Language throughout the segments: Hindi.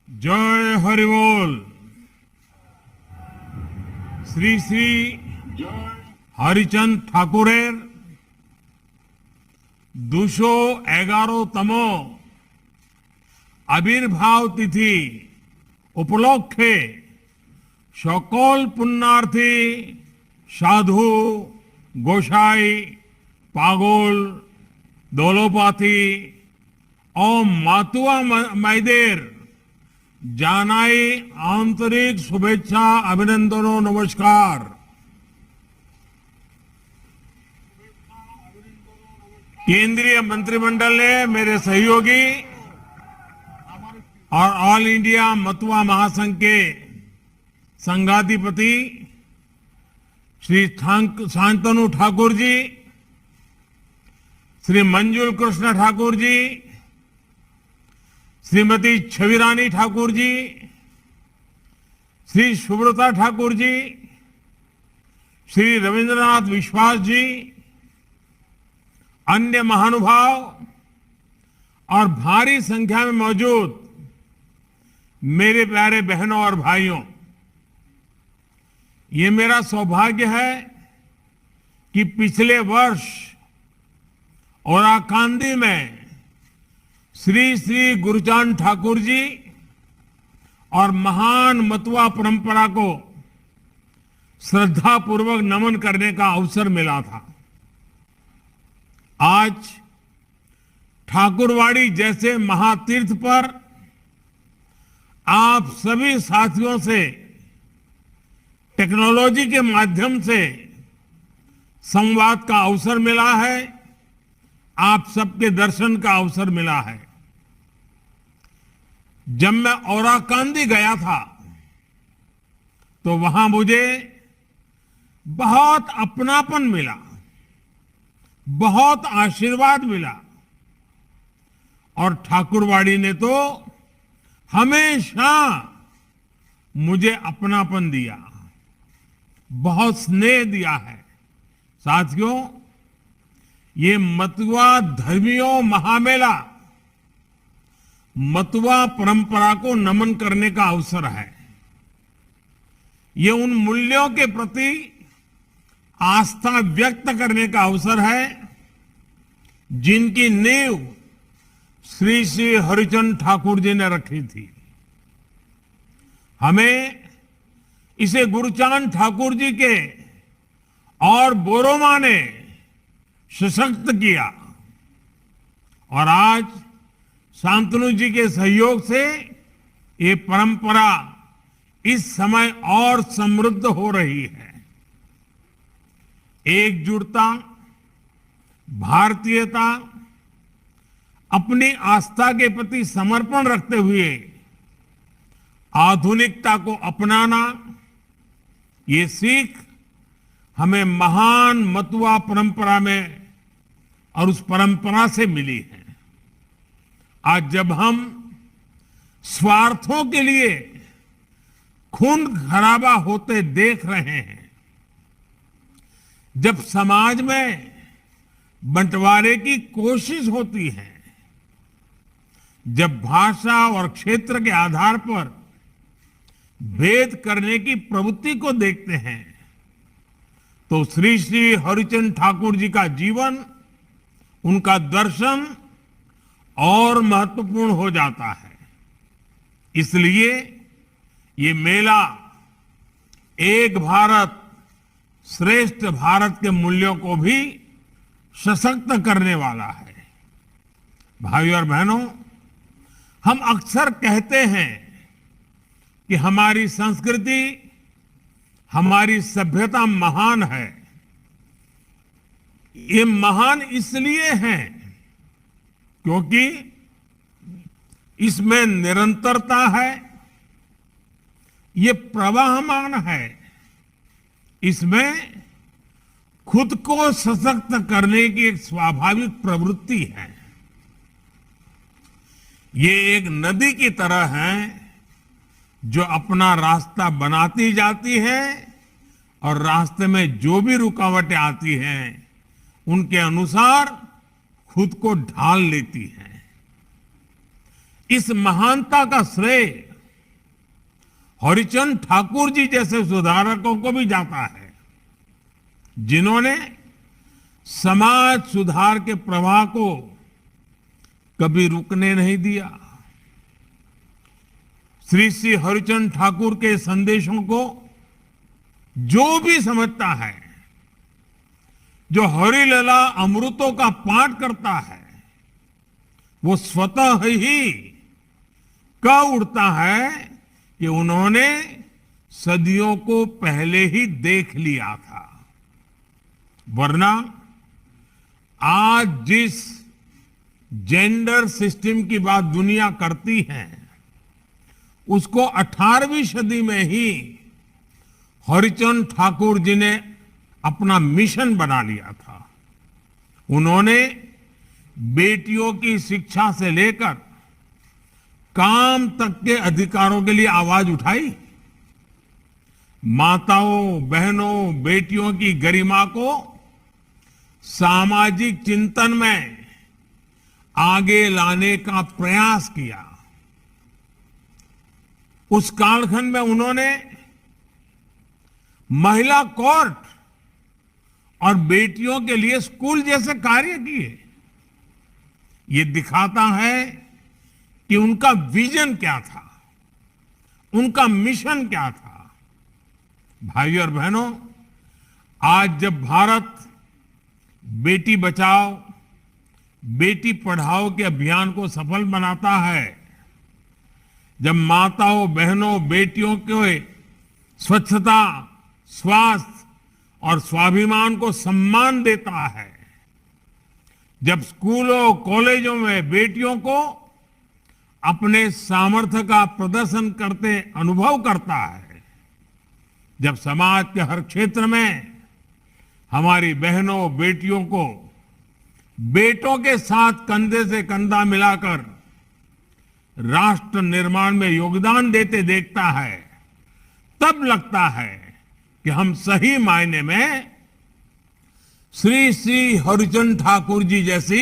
জয় হরিবোল। শ্রী শ্রী হরিচন্দ ঠাকুরের 211তম আবির্ভাব তিথি উপলক্ষে সকল পুণ্যার্থী সাধু, গোসাই, পাগল, দলপাতি ও মাতুয়া মাইদের জানাই आंतरिक शुभेच्छा, अभिनंदन और नमस्कार। केंद्रीय मंत्रिमंडल ने मेरे सहयोगी और ऑल इंडिया मतुआ महासंघ के संघाधिपति श्री शांतनु ठाकुर जी, श्री मंजुल कृष्ण ठाकुर जी, श्रीमती छविरानी ठाकुर जी, श्री सुब्रता ठाकुर जी, श्री रविंद्रनाथ विश्वास जी, अन्य महानुभाव और भारी संख्या में मौजूद मेरे प्यारे बहनों और भाइयों, ये मेरा सौभाग्य है कि पिछले वर्ष ओराकांदी में श्री श्री गुरुचांद ठाकुर जी और महान मतुआ परंपरा को श्रद्धा पूर्वक नमन करने का अवसर मिला था। आज ठाकुरवाड़ी जैसे महातीर्थ पर आप सभी साथियों से टेक्नोलॉजी के माध्यम से संवाद का अवसर मिला है, आप सबके दर्शन का अवसर मिला है। जब मैं ओराकांदी गया था तो वहां मुझे बहुत अपनापन मिला, बहुत आशीर्वाद मिला और ठाकुरवाड़ी ने तो हमेशा मुझे अपनापन दिया, बहुत स्नेह दिया है। साथियों, ये मतुआ धर्मियों महामेला मतुआ परंपरा को नमन करने का अवसर है। ये उन मूल्यों के प्रति आस्था व्यक्त करने का अवसर है जिनकी नींव श्री श्री हरिचंद ठाकुर जी ने रखी थी। हमें इसे गुरुचांद ठाकुर जी के और बोरोमा ने सशक्त किया और आज शांतनु जी के सहयोग से ये परंपरा इस समय और समृद्ध हो रही है। एकजुटता, भारतीयता, अपनी आस्था के प्रति समर्पण रखते हुए आधुनिकता को अपनाना, ये सीख हमें महान मतुआ परंपरा में और उस परंपरा से मिली है। आज जब हम स्वार्थों के लिए खून खराबा होते देख रहे हैं, जब समाज में बंटवारे की कोशिश होती है, जब भाषा और क्षेत्र के आधार पर भेद करने की प्रवृत्ति को देखते हैं, तो श्री श्री हरिचंद ठाकुर जी का जीवन, उनका दर्शन और महत्वपूर्ण हो जाता है। इसलिए ये मेला एक भारत श्रेष्ठ भारत के मूल्यों को भी सशक्त करने वाला है। भाइयों और बहनों, हम अक्सर कहते हैं कि हमारी संस्कृति, हमारी सभ्यता महान है। ये महान इसलिए है क्योंकि इसमें निरंतरता है, ये प्रवाहमान है, इसमें खुद को सशक्त करने की एक स्वाभाविक प्रवृत्ति है। ये एक नदी की तरह है जो अपना रास्ता बनाती जाती है और रास्ते में जो भी रुकावटें आती हैं उनके अनुसार खुद को ढाल लेती है। इस महानता का श्रेय हरिचंद ठाकुर जी जैसे सुधारकों को भी जाता है, जिन्होंने समाज सुधार के प्रवाह को कभी रुकने नहीं दिया। श्री श्री हरिचंद ठाकुर के संदेशों को जो भी समझता है, जो हरिलला अमृतों का पाठ करता है, वो स्वतः ही कह उठता है कि उन्होंने सदियों को पहले ही देख लिया था। वरना आज जिस जेंडर सिस्टम की बात दुनिया करती है, उसको 18वीं सदी में ही हरिचंद ठाकुर जी ने अपना मिशन बना लिया था। उन्होंने बेटियों की शिक्षा से लेकर काम तक के अधिकारों के लिए आवाज उठाई। माताओं, बहनों, बेटियों की गरिमा को सामाजिक चिंतन में आगे लाने का प्रयास किया। उस कालखंड में उन्होंने महिला कोर्ट और बेटियों के लिए स्कूल जैसे कार्य किए। ये दिखाता है कि उनका विजन क्या था, उनका मिशन क्या था। भाइयों और बहनों, आज जब भारत बेटी बचाओ, बेटी पढ़ाओ के अभियान को सफल बनाता है, जब माताओं, बहनों, बेटियों के स्वच्छता, स्वास्थ्य और स्वाभिमान को सम्मान देता है, जब स्कूलों, कॉलेजों में बेटियों को अपने सामर्थ्य का प्रदर्शन करते अनुभव करता है, जब समाज के हर क्षेत्र में हमारी बहनों, बेटियों को बेटों के साथ कंधे से कंधा मिलाकर राष्ट्र निर्माण में योगदान देते देखता है, तब लगता है कि हम सही मायने में श्री श्री हरिचंद ठाकुर जी जैसी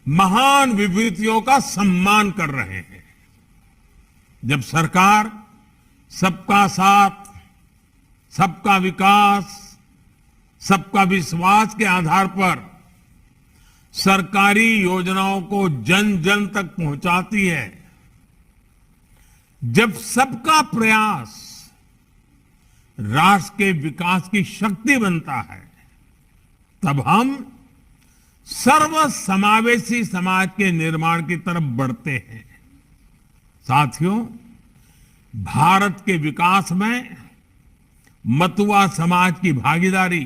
महान विभूतियों का सम्मान कर रहे हैं। जब सरकार सबका साथ, सबका विकास, सबका विश्वास के आधार पर सरकारी योजनाओं को जन जन तक पहुंचाती है, जब सबका प्रयास राष्ट्र के विकास की शक्ति बनता है, तब हम सर्व समावेशी समाज के निर्माण की तरफ बढ़ते हैं। साथियों, भारत के विकास में मतुआ समाज की भागीदारी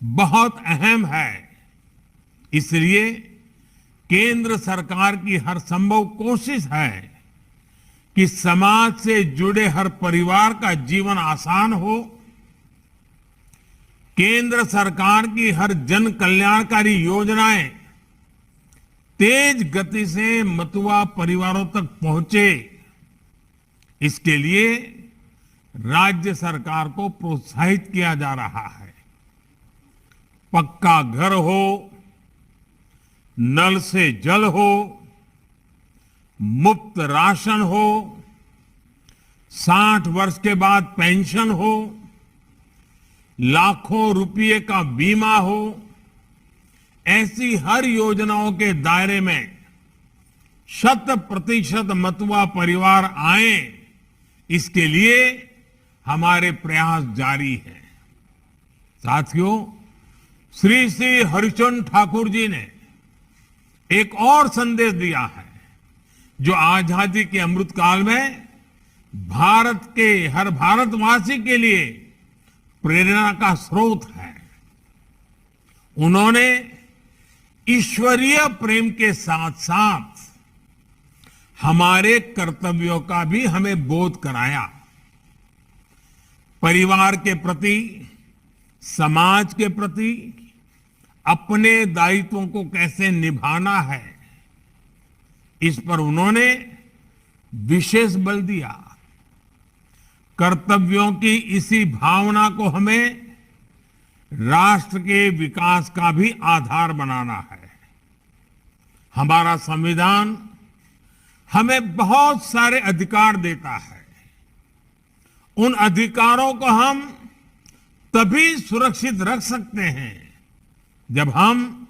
बहुत अहम है। इसलिए केंद्र सरकार की हर संभव कोशिश है कि समाज से जुड़े हर परिवार का जीवन आसान हो। केंद्र सरकार की हर जन कल्याणकारी योजनाएं तेज गति से मतुआ परिवारों तक पहुंचे, इसके लिए राज्य सरकार को प्रोत्साहित किया जा रहा है। पक्का घर हो, नल से जल हो, मुफ्त राशन हो, 60 वर्ष के बाद पेंशन हो, लाखों रुपये का बीमा हो, ऐसी हर योजनाओं के दायरे में 100% मतुआ परिवार आए, इसके लिए हमारे प्रयास जारी हैं। साथियों, श्री श्री हरिचंद ठाकुर जी ने एक और संदेश दिया है, जो आजादी के अमृत काल में भारत के हर भारतवासी के लिए प्रेरणा का स्रोत है। उन्होंने ईश्वरीय प्रेम के साथ साथ हमारे कर्तव्यों का भी हमें बोध कराया। परिवार के प्रति, समाज के प्रति अपने दायित्वों को कैसे निभाना है, इस पर उन्होंने विशेष बल दिया। कर्तव्यों की इसी भावना को हमें राष्ट्र के विकास का भी आधार बनाना है। हमारा संविधान हमें बहुत सारे अधिकार देता है, उन अधिकारों को हम तभी सुरक्षित रख सकते हैं जब हम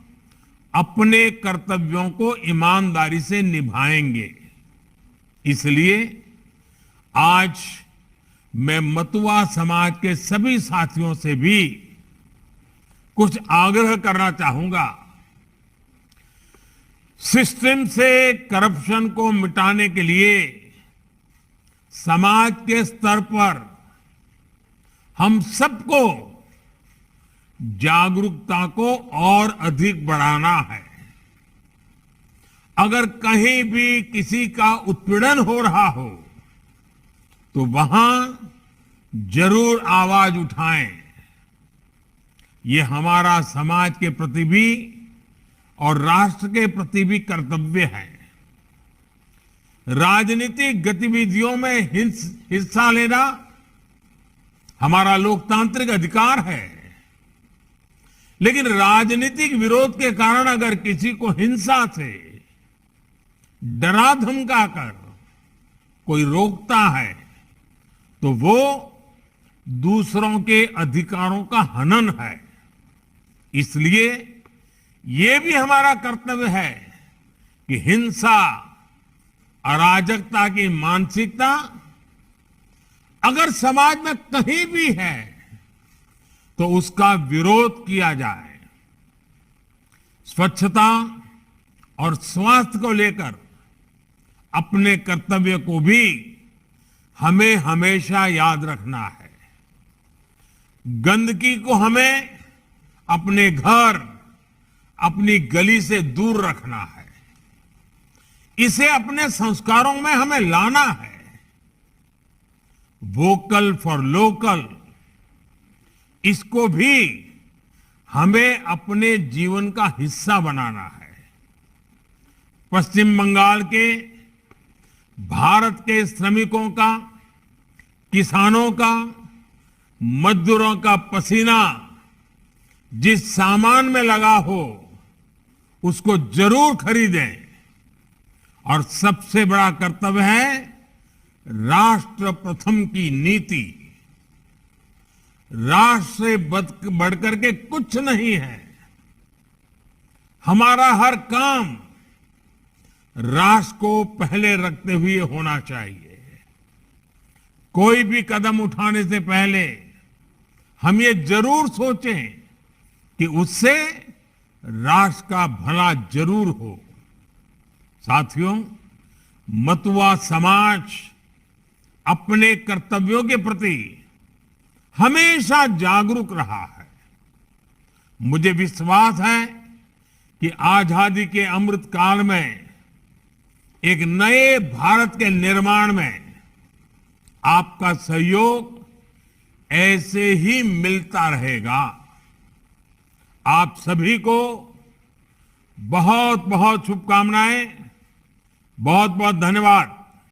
अपने कर्तव्यों को ईमानदारी से निभाएंगे। इसलिए आज मैं मतुआ समाज के सभी साथियों से भी कुछ आग्रह करना चाहूंगा। सिस्टम से करप्शन को मिटाने के लिए समाज के स्तर पर हम सबको जागरूकता को और अधिक बढ़ाना है। अगर कहीं भी किसी का उत्पीड़न हो रहा हो तो वहां जरूर आवाज उठाएं। ये हमारा समाज के प्रति भी और राष्ट्र के प्रति भी कर्तव्य है। राजनीतिक गतिविधियों में हिस्सा लेना हमारा लोकतांत्रिक अधिकार है, लेकिन राजनीतिक विरोध के कारण अगर किसी को हिंसा से डरा धमका कर कोई रोकता है तो वो दूसरों के अधिकारों का हनन है। इसलिए ये भी हमारा कर्तव्य है कि हिंसा, अराजकता की मानसिकता अगर समाज में कहीं भी है तो उसका विरोध किया जाए। स्वच्छता और स्वास्थ्य को लेकर अपने कर्तव्य को भी हमें हमेशा याद रखना है। गंदगी को हमें अपने घर, अपनी गली से दूर रखना है। इसे अपने संस्कारों में हमें लाना है। वोकल फॉर लोकल, इसको भी हमें अपने जीवन का हिस्सा बनाना है। पश्चिम बंगाल के भारत के श्रमिकों का, किसानों का, मजदूरों का पसीना जिस सामान में लगा हो उसको जरूर खरीदें। और सबसे बड़ा कर्तव्य है राष्ट्र प्रथम की नीति। राष्ट्र से बढ़कर के कुछ नहीं है। हमारा हर काम राष्ट्र को पहले रखते हुए होना चाहिए। कोई भी कदम उठाने से पहले हम ये जरूर सोचें कि उससे राष्ट्र का भला जरूर हो। साथियों, मतुआ समाज अपने कर्तव्यों के प्रति हमेशा जागरूक रहा है। मुझे विश्वास है कि आजादी के अमृत काल में एक नए भारत के निर्माण में आपका सहयोग ऐसे ही मिलता रहेगा। आप सभी को बहुत बहुत शुभकामनाएं, बहुत बहुत धन्यवाद।